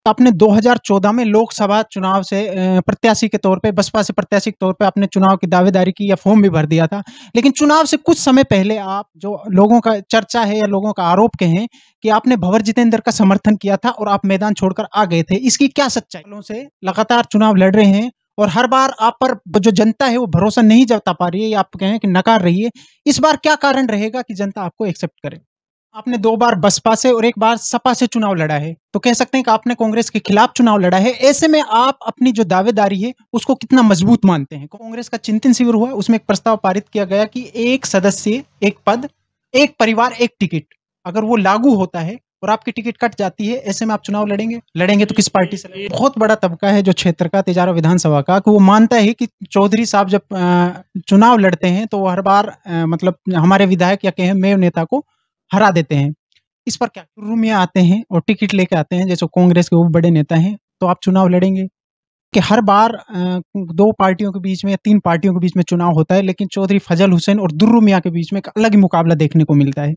आपने 2014 में लोकसभा चुनाव से प्रत्याशी के तौर पे बसपा से प्रत्याशी के तौर पे आपने चुनाव की दावेदारी की या फॉर्म भी भर दिया था। लेकिन चुनाव से कुछ समय पहले आप जो लोगों का चर्चा है या लोगों का आरोप कहें कि आपने भंवर जितेंद्र का समर्थन किया था और आप मैदान छोड़कर आ गए थे। इसकी क्या सच्चाई? सालों से लगातार चुनाव लड़ रहे हैं और हर बार आप पर जो जनता है वो भरोसा नहीं जता पा रही है या आप कहें कि नकार रही है। इस बार क्या कारण रहेगा कि जनता आपको एक्सेप्ट करे? आपने 2 बार बसपा से और 1 बार सपा से चुनाव लड़ा है, तो कह सकते हैं कि आपने कांग्रेस के खिलाफ चुनाव लड़ा है। ऐसे में आप अपनी जो दावेदारी है, उसको कितना मजबूत मानते हैं? कांग्रेस का चिंतन शिविर हुआ, उसमें एक प्रस्ताव पारित किया गया कि 1 सदस्य, 1 पद, 1 परिवार, 1 टिकट। अगर वो लागू होता है और आपकी टिकट कट जाती है, ऐसे में आप चुनाव लड़ेंगे? लड़ेंगे तो किस पार्टी से लड़ेंगे? बहुत बड़ा तबका है जो क्षेत्र का, तिजारा विधानसभा का, कि वो मानता है कि चौधरी साहब जब चुनाव लड़ते हैं, तो वो हर बार मतलब हमारे विधायक या कहें मेयर नेता को हरा देते हैं। इस पर क्या रूम में आते हैं और टिकट लेके आते हैं, जैसे कांग्रेस के वो बड़े नेता हैं, तो आप चुनाव लड़ेंगे? कि हर बार 2 पार्टियों के बीच में या 3 पार्टियों के बीच में चुनाव होता है, लेकिन चौधरी फजल हुसैन और दुर्रू मियाँ के बीच में एक अलग ही मुकाबला देखने को मिलता है।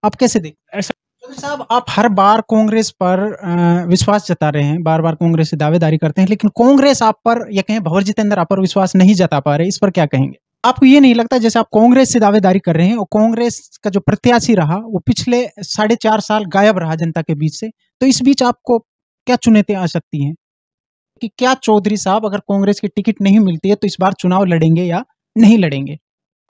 आप कैसे देखते हैं? चौधरी साहब, आप हर बार कांग्रेस पर विश्वास जता रहे हैं, बार-बार कांग्रेस से दावेदारी करते हैं, लेकिन कांग्रेस आप पर या कहें भंवर जितेंद्र आप पर विश्वास नहीं जता पा रहे, इस पर क्या कहेंगे? आपको ये नहीं लगता जैसे आप कांग्रेस से दावेदारी कर रहे हैं और कांग्रेस का जो प्रत्याशी रहा वो पिछले 4.5 साल गायब रहा जनता के बीच से, तो इस बीच आपको क्या चुनौतियां आ सकती हैं कि क्या चौधरी साहब अगर कांग्रेस की टिकट नहीं मिलती है तो इस बार चुनाव लड़ेंगे या नहीं लड़ेंगे?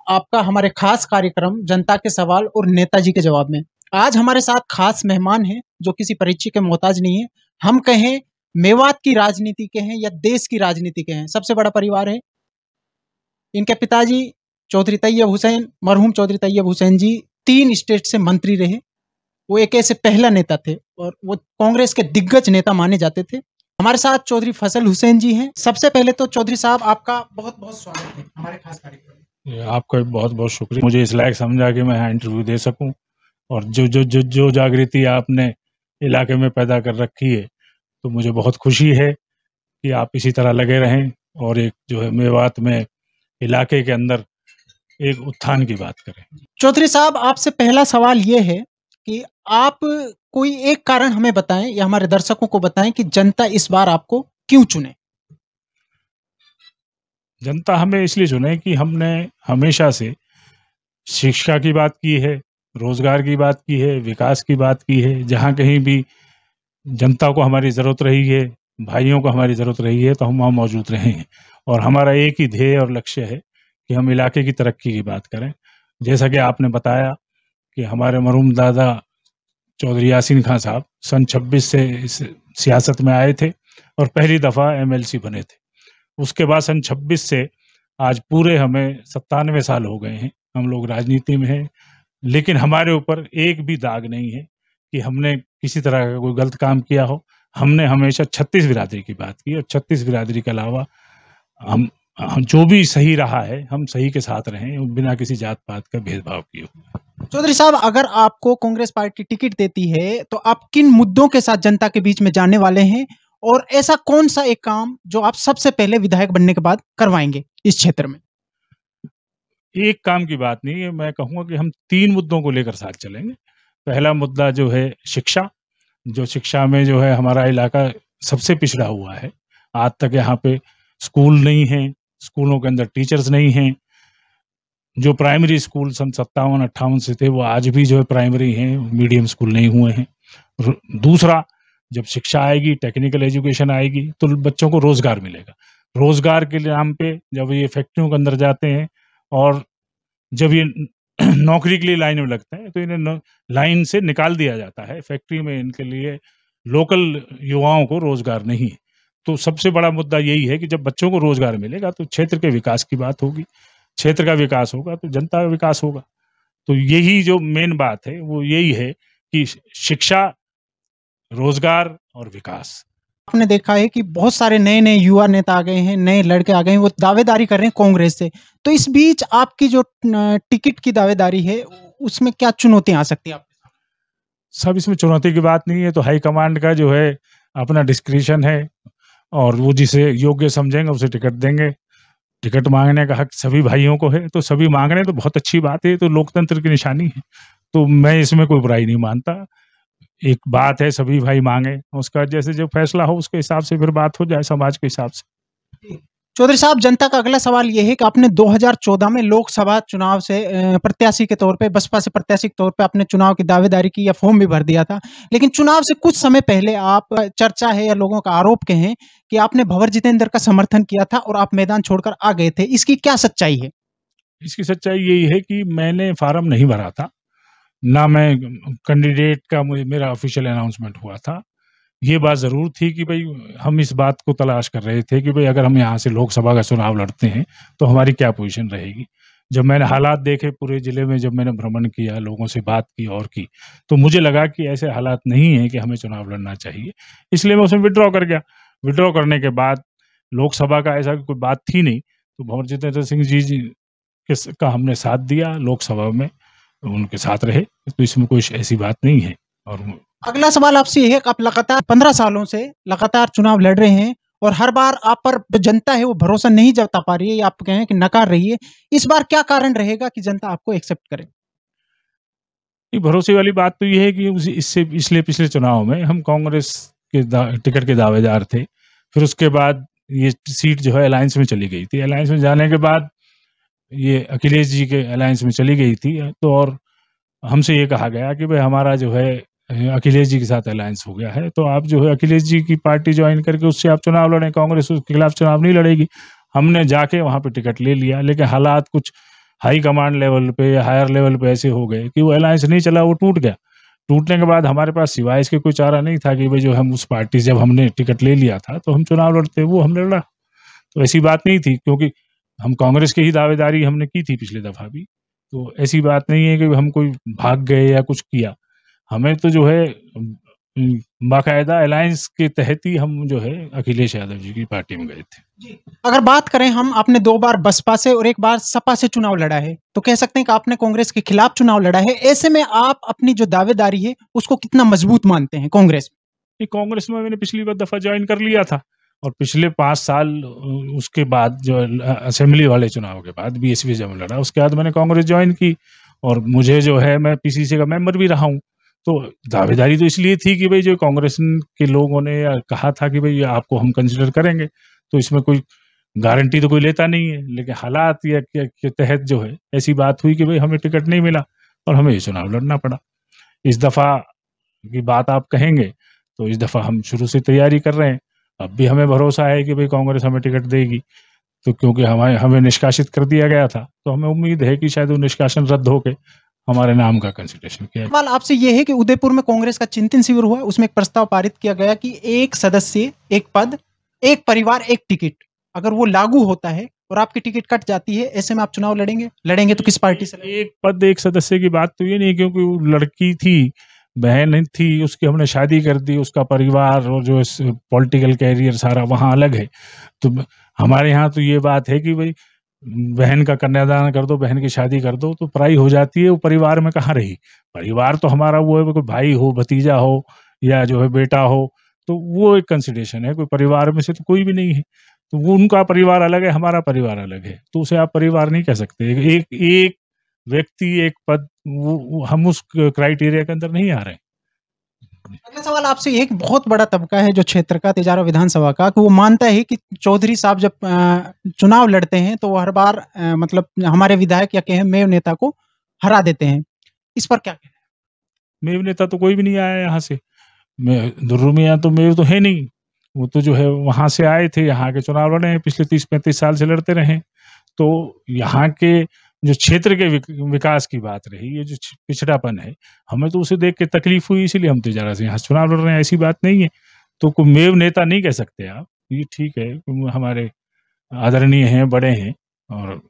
आपका हमारे खास कार्यक्रम जनता के सवाल और नेताजी के जवाब में आज हमारे साथ खास मेहमान हैं जो किसी परिचय के मोहताज नहीं है। हम कहें मेवात की राजनीति के हैं या देश की राजनीति के हैं, सबसे बड़ा परिवार है। इनके पिताजी चौधरी तैयब हुसैन, मरहूम चौधरी तैयब हुसैन जी 3 स्टेट से मंत्री रहे। वो एक ऐसे पहला नेता थे और वो कांग्रेस के दिग्गज नेता माने जाते थे। हमारे साथ चौधरी फजल हुसैन जी हैं। सबसे पहले तो चौधरी साहब आपका बहुत-बहुत स्वागत है हमारे खास कार्यक्रम में। आपका बहुत-बहुत शुक्रिया, मुझे इस लायक समझा कि मैं यहाँ इंटरव्यू दे सकूं और जो जागृति आपने इलाके में पैदा कर रखी है, तो मुझे बहुत खुशी है कि आप इसी तरह लगे रहें और एक जो है मेवात में इलाके के अंदर एक उत्थान की बात करें। चौधरी साहब, आपसे पहला सवाल ये है कि आप कोई एक कारण हमें बताएं या हमारे दर्शकों को बताएं कि जनता इस बार आपको क्यों चुने? जनता हमें इसलिए चुने कि हमने हमेशा से शिक्षा की बात की है, रोजगार की बात की है, विकास की बात की है। जहाँ कहीं भी जनता को हमारी ज़रूरत रही है, भाइयों को हमारी ज़रूरत रही है, तो हम वहाँ मौजूद रहे हैं और हमारा एक ही ध्येय और लक्ष्य है कि हम इलाके की तरक्की की बात करें। जैसा कि आपने बताया कि हमारे मरहूम दादा चौधरी यासीन खां साहब सन 26 से इस सियासत में आए थे और पहली दफ़ा एमएलसी बने थे। उसके बाद सन 26 से आज पूरे हमें 97 साल हो गए हैं, हम लोग राजनीति में हैं, लेकिन हमारे ऊपर एक भी दाग नहीं है कि हमने किसी तरह का कोई गलत काम किया हो। हमने हमेशा 36 बिरादरी की बात की और 36 बिरादरी के अलावा हम जो भी सही रहा है, हम सही के साथ रहें, बिना किसी जात-पात का भेदभाव किए हुए। चौधरी साहब, अगर आपको कांग्रेस पार्टी टिकट देती है, तो आप किन मुद्दों के साथ जनता के बीच में जाने वाले हैं? और ऐसा कौन-सा एक काम जो आप सबसे पहले विधायक बनने के बाद करवाएँगे इस क्षेत्र में? एक काम की बात नहीं है, मैं कहूँगा कि हम 3 मुद्दों को लेकर साथ चलेंगे। पहला मुद्दा जो है शिक्षा, जो शिक्षा में जो है हमारा इलाका सबसे पिछड़ा हुआ है। आज तक यहाँ पे स्कूल नहीं हैं, स्कूलों के अंदर टीचर्स नहीं हैं। जो प्राइमरी स्कूल सन 57-58 से थे, वो आज भी जो है प्राइमरी हैं, मीडियम स्कूल नहीं हुए हैं। दूसरा, जब शिक्षा आएगी, टेक्निकल एजुकेशन आएगी, तो बच्चों को रोज़गार मिलेगा। रोज़गार के नाम पे जब ये फैक्ट्रियों के अंदर जाते हैं और जब ये नौकरी के लिए लाइन में लगते हैं, तो इन्हें लाइन से निकाल दिया जाता है। फैक्ट्री में इनके लिए लोकल युवाओं को रोज़गार नहीं है। तो सबसे बड़ा मुद्दा यही है कि जब बच्चों को रोज़गार मिलेगा, तो क्षेत्र के विकास की बात होगी। क्षेत्र का विकास होगा, तो जनता का विकास होगा। तो यही जो मेन बात है, वो यही है कि शिक्षा, रोज़गार और विकास। आपने देखा है कि बहुत सारे नए-नए युवा नेता आ गए हैं, नए लड़के आ गए हैं, वो दावेदारी कर रहे हैं कांग्रेस से। तो इस बीच आपकी जो टिकट की दावेदारी है, उसमें क्या चुनौतियाँ आ सकती हैं आपके सामने? सब इसमें चुनौती की बात नहीं है, तो हाईकमांड का जो है अपना डिस्क्रिशन है और वो जिसे योग्य समझेंगे उसे टिकट देंगे। टिकट माँगने का हक सभी भाइयों को है, तो सभी माँग रहे हैं, तो बहुत अच्छी बात है, तो लोकतंत्र की निशानी है। तो मैं इसमें कोई बुराई नहीं मानता। एक बात है सभी भाई मांगे, उसका जैसे जो फैसला हो उसके हिसाब से फिर बात हो जाए समाज के हिसाब से। चौधरी साहब, जनता का अगला सवाल ये है कि आपने 2014 में लोकसभा चुनाव से प्रत्याशी के तौर पे, बसपा से प्रत्याशी के तौर पे आपने चुनाव की दावेदारी की या फॉर्म भी भर दिया था। लेकिन चुनाव से कुछ समय पहले आप चर्चा है या लोगों का आरोप कहें कि आपने भंवर जितेंद्र का समर्थन किया था और आप मैदान छोड़कर आ गए थे। इसकी क्या सच्चाई है? इसकी सच्चाई यही है कि मैंने फार्म नहीं भरा था, ना मैं कैंडिडेट का मेरा ऑफिशियल अनाउंसमेंट हुआ था। ये बात ज़रूर थी कि भई हम इस बात को तलाश कर रहे थे कि भई अगर हम यहाँ से लोकसभा का चुनाव लड़ते हैं, तो हमारी क्या पोज़ीशन रहेगी। जब मैंने हालात देखे पूरे ज़िले में, जब मैंने भ्रमण किया, लोगों से बात की और की, तो मुझे लगा कि ऐसे हालात नहीं हैं कि हमें चुनाव लड़ना चाहिए। इसलिए मैं उसमें विथड्रॉ कर गया। विथड्रॉ करने के बाद लोकसभा का ऐसा कोई बात थी नहीं, तो भंवर जितेंद्र सिंह जी का हमने साथ दिया लोकसभा में, उनके साथ रहे, तो इसमें कोई ऐसी बात नहीं है। और अगला सवाल आपसे ये है कि आप लगातार 15 सालों से लगातार चुनाव लड़ रहे हैं और हर बार आप पर जो जनता है वो भरोसा नहीं जता पा रही है, या आप कहें कि नकार रही है। इस बार क्या कारण रहेगा कि जनता आपको एक्सेप्ट करे? नहीं, भरोसे वाली बात तो ये है कि इससे पिछले चुनाव में हम कांग्रेस के टिकट के दावेदार थे। फिर उसके बाद ये सीट जो है अलायंस में चली गई थी। अलायंस में जाने के बाद ये अखिलेश जी के अलायंस में चली गई थी, तो और हमसे ये कहा गया कि भाई हमारा जो है अखिलेश जी के साथ अलायंस हो गया है, तो आप जो है अखिलेश जी की पार्टी ज्वाइन करके उससे आप चुनाव लड़ें, कांग्रेस उसके खिलाफ चुनाव नहीं लड़ेगी। हमने जाके वहाँ पे टिकट ले लिया, लेकिन हालात कुछ हाई कमांड लेवल पे या हायर लेवल पे ऐसे हो गए कि वो अलायंस नहीं चला, वो टूट गया। टूटने के बाद हमारे पास सिवाय इसके कोई चारा नहीं था कि भाई जो हम उस पार्टी से, जब हमने टिकट ले लिया था तो हम चुनाव लड़ते, वो हमने लड़ा। तो ऐसी बात नहीं थी, क्योंकि हम कांग्रेस की ही दावेदारी हमने की थी पिछली दफ़ा भी। तो ऐसी बात नहीं है कि हम कोई भाग गए या कुछ किया। हमें तो जो है बाकायदा अलायंस के तहत ही हम जो है अखिलेश यादव जी की पार्टी में गए थे। जी। अगर बात करें हम, आपने 2 बार बसपा से और 1 बार सपा से चुनाव लड़ा है, तो कह सकते हैं कि आपने कांग्रेस के खिलाफ चुनाव लड़ा है। ऐसे में आप अपनी जो दावेदारी है उसको कितना मजबूत मानते हैं कांग्रेस में? ये कांग्रेस में मैंने पिछली बार दफ़ा ज्वाइन कर लिया था, और पिछले 5 साल उसके बाद जो असेंबली वाले चुनाव के बाद बीएसपी जब लड़ा, उसके बाद मैंने कांग्रेस ज्वाइन की, और मुझे जो है मैं पीसीसी का मेंबर भी रहा हूँ। तो दावेदारी तो इसलिए थी कि भाई जो कांग्रेस के लोगों ने कहा था कि भाई आपको हम कंसिडर करेंगे, तो इसमें कोई गारंटी तो कोई लेता नहीं है, लेकिन हालात या के तहत जो है ऐसी बात हुई कि भाई हमें टिकट नहीं मिला और हमें ये चुनाव लड़ना पड़ा। इस दफ़ा की बात आप कहेंगे, तो इस दफ़ा हम शुरू से तैयारी कर रहे हैं। अब भी हमें भरोसा है कि भाई कांग्रेस हमें टिकट देगी, तो क्योंकि हमें निष्कासित कर दिया गया था, तो हमें उम्मीद है कि शायद वो निष्कासन रद्द होके हमारे नाम का कंसिडरेशन किया जाए। सवाल आपसे ये है कि उदयपुर में कांग्रेस का चिंतन शिविर हुआ, उसमें एक प्रस्ताव पारित किया गया कि 1 सदस्य, 1 पद, 1 परिवार, 1 टिकट। अगर वो लागू होता है और आपकी टिकट कट जाती है, ऐसे में आप चुनाव लड़ेंगे? लड़ेंगे तो किस पार्टी से लड़ेंगे? 1 पद 1 सदस्य की बात तो ये नहीं, क्योंकि वो लड़की थी, बहन थी, उसकी हमने शादी कर दी, उसका परिवार और जो पॉलिटिकल कैरियर सारा वहाँ अलग है। तो हमारे यहाँ तो ये बात है कि भाई बहन का कन्यादान कर दो, बहन की शादी कर दो, तो पराई हो जाती है, वो परिवार में कहाँ रही। परिवार तो हमारा वो है, कोई भाई हो, भतीजा हो या जो है बेटा हो, तो वो एक कंसिडरेशन है। कोई परिवार में से तो कोई भी नहीं है, तो वो उनका परिवार अलग है, हमारा परिवार अलग है, तो उसे आप परिवार नहीं कह सकते। एक व्यक्ति, एक पद, वो हम उस क्राइटेरिया के अंदर नहीं आ रहे हैं। अगला सवाल आपसे एक बहुत बड़ा तबका है जो क्षेत्र का, तिजारा विधानसभा का, कि वो मानता है कि चौधरी साहब जब चुनाव लड़ते हैं तो वो हर बार मतलब हमारे विधायक या कहें मेयर नेता को हरा देते हैं। इस पर क्या कहना है? मेव नेता तो कोई भी नहीं आया यहाँ से। दुर्रू मियाँ तो मेव तो है नहीं, वो तो जो है वहाँ से आए थे, यहाँ के चुनाव लड़े हैं, पिछले 30-35 साल से लड़ते रहे। तो यहाँ के जो क्षेत्र के विकास की बात रही, ये जो पिछड़ापन है, हमें तो उसे देख के तकलीफ हुई, इसीलिए हम तिजारा से यहाँ चुनाव लड़ रहे हैं, ऐसी बात नहीं है। तो कोई मेव नेता नहीं कह सकते आप, ये ठीक है, हमारे आदरणीय हैं, बड़े हैं, और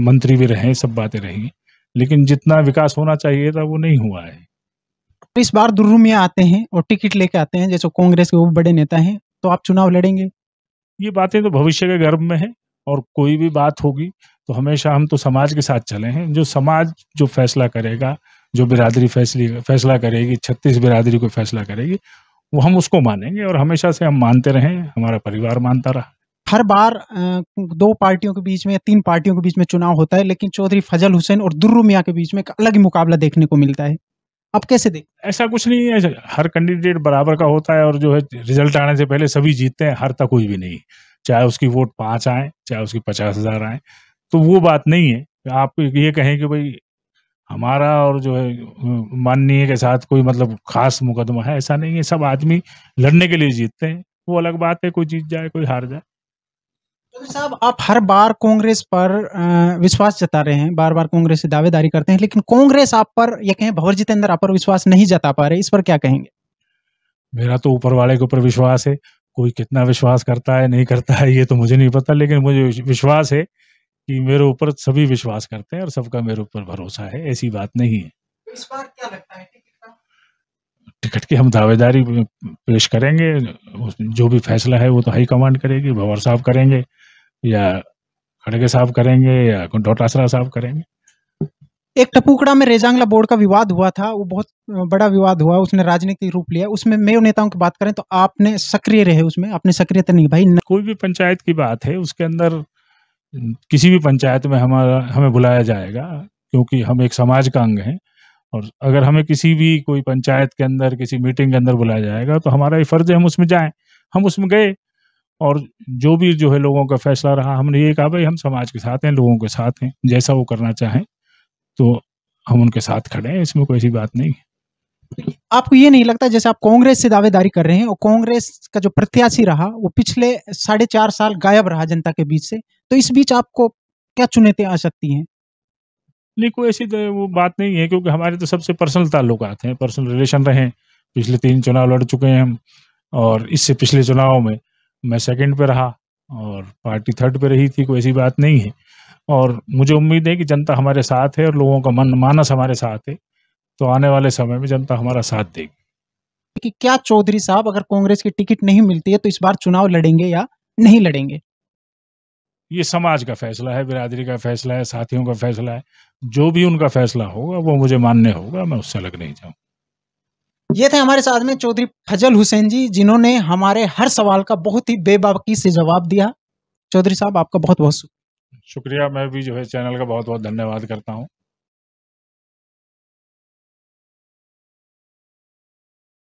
मंत्री भी रहे, सब बातें रही, लेकिन जितना विकास होना चाहिए था वो नहीं हुआ है। इस बार दुर्रू मियाँ आते हैं और टिकट लेके आते हैं, जैसे कांग्रेस के वो बड़े नेता हैं, तो आप चुनाव लड़ेंगे? ये बातें तो भविष्य के गर्भ में है, और कोई भी बात होगी तो हमेशा हम तो समाज के साथ चले हैं। जो समाज जो फैसला करेगा, जो बिरादरी फैसला करेगी, 36 बिरादरी को फैसला करेगी, वो हम उसको मानेंगे, और हमेशा से हम मानते रहे, हमारा परिवार मानता रहा। हर बार 2 पार्टियों के बीच में या 3 पार्टियों के बीच में चुनाव होता है, लेकिन चौधरी फजल हुसैन और दुर्रू मियाँ के बीच में एक अलग ही मुकाबला देखने को मिलता है। आप कैसे देखते ऐसा कुछ नहीं है, हर कैंडिडेट बराबर का होता है और जो है रिजल्ट आने से पहले सभी जीतते हैं, हारता कोई भी नहीं। चाहे उसकी वोट 5 आए, चाहे उसकी 50,000 आए, तो वो बात नहीं है। आप ये कहें कि भई हमारा और जो है माननीय के साथ कोई मतलब ख़ास मुकदमा है, ऐसा नहीं है। सब आदमी लड़ने के लिए जीतते हैं, वो अलग बात है, कोई जीत जाए, कोई हार जाए। चौधरी साहब, आप हर बार कांग्रेस पर विश्वास जता रहे हैं, बार-बार कांग्रेस से दावेदारी करते हैं, लेकिन कांग्रेस आप पर या कहें भंवर जितेंद्र आप पर विश्वास नहीं जता पा रहे, इस पर क्या कहेंगे? मेरा तो ऊपर वाले के ऊपर विश्वास है, कोई कितना विश्वास करता है, नहीं करता है, ये तो मुझे नहीं पता, लेकिन मुझे विश्वास है कि मेरे ऊपर सभी विश्वास करते हैं और सबका मेरे ऊपर भरोसा है, ऐसी बात नहीं है। तो इस बार क्या लगता है टिकट का? टिकट की हम दावेदारी पेश करेंगे, जो भी फैसला है वो तो हाई कमांड करेगी, भंवर साहब करेंगे या खड़गे साहब करेंगे या डोटासरा साहब करेंगे। एक टपुकड़ा में रेजांगला बोर्ड का विवाद हुआ था, वो बहुत बड़ा विवाद हुआ, उसने राजनीतिक रूप लिया। उसमें मेयो नेताओं की बात करें तो आपने सक्रिय रहे उसमें, आपने सक्रियता निभाई। कोई भी पंचायत की बात है, उसके अंदर किसी भी पंचायत में हमें बुलाया जाएगा, क्योंकि हम एक समाज का अंग हैं और अगर हमें किसी भी कोई पंचायत के अंदर किसी मीटिंग के अंदर बुलाया जाएगा तो हमारा ये फर्ज है हम उसमें जाएं। हम उसमें गए और जो भी जो है लोगों का फैसला रहा, हमने ये कहा भाई हम समाज के साथ हैं, लोगों के साथ हैं, जैसा वो करना चाहें तो हम उनके साथ खड़े हैं, इसमें कोई ऐसी बात नहीं है। आपको ये नहीं लगता जैसे आप कांग्रेस से दावेदारी कर रहे हैं और कांग्रेस का जो प्रत्याशी रहा वो पिछले 4.5 साल गायब रहा जनता के बीच से, तो इस बीच आपको क्या चुनौतियां आ सकती हैं? नहीं, कोई ऐसी तो वो बात नहीं है, क्योंकि हमारे तो सबसे पर्सनल ताल्लुकात हैं, पर्सनल रिलेशन रहे हैं। पिछले 3 चुनाव लड़ चुके हैं हम और इससे पिछले चुनाव में मैं सेकंड पे रहा और पार्टी थर्ड पे रही थी, कोई ऐसी बात नहीं है। और मुझे उम्मीद है कि जनता हमारे साथ है और लोगों का मानस हमारे साथ है, तो आने वाले समय में जनता हमारा साथ देगी। कि क्या चौधरी साहब अगर कांग्रेस की टिकट नहीं मिलती है तो इस बार चुनाव लड़ेंगे या नहीं लड़ेंगे? ये समाज का फैसला है, बिरादरी का फैसला है, साथियों का फैसला है। जो भी उनका फैसला होगा वो मुझे मान्य होगा, मैं उससे अलग नहीं जाऊँगा। ये थे हमारे साथ में चौधरी फजल हुसैन जी, जिन्होंने हमारे हर सवाल का बहुत ही बेबाकी से जवाब दिया। चौधरी साहब आपका बहुत-बहुत शुक्रिया, मैं भी जो है चैनल का बहुत-बहुत धन्यवाद करता हूँ।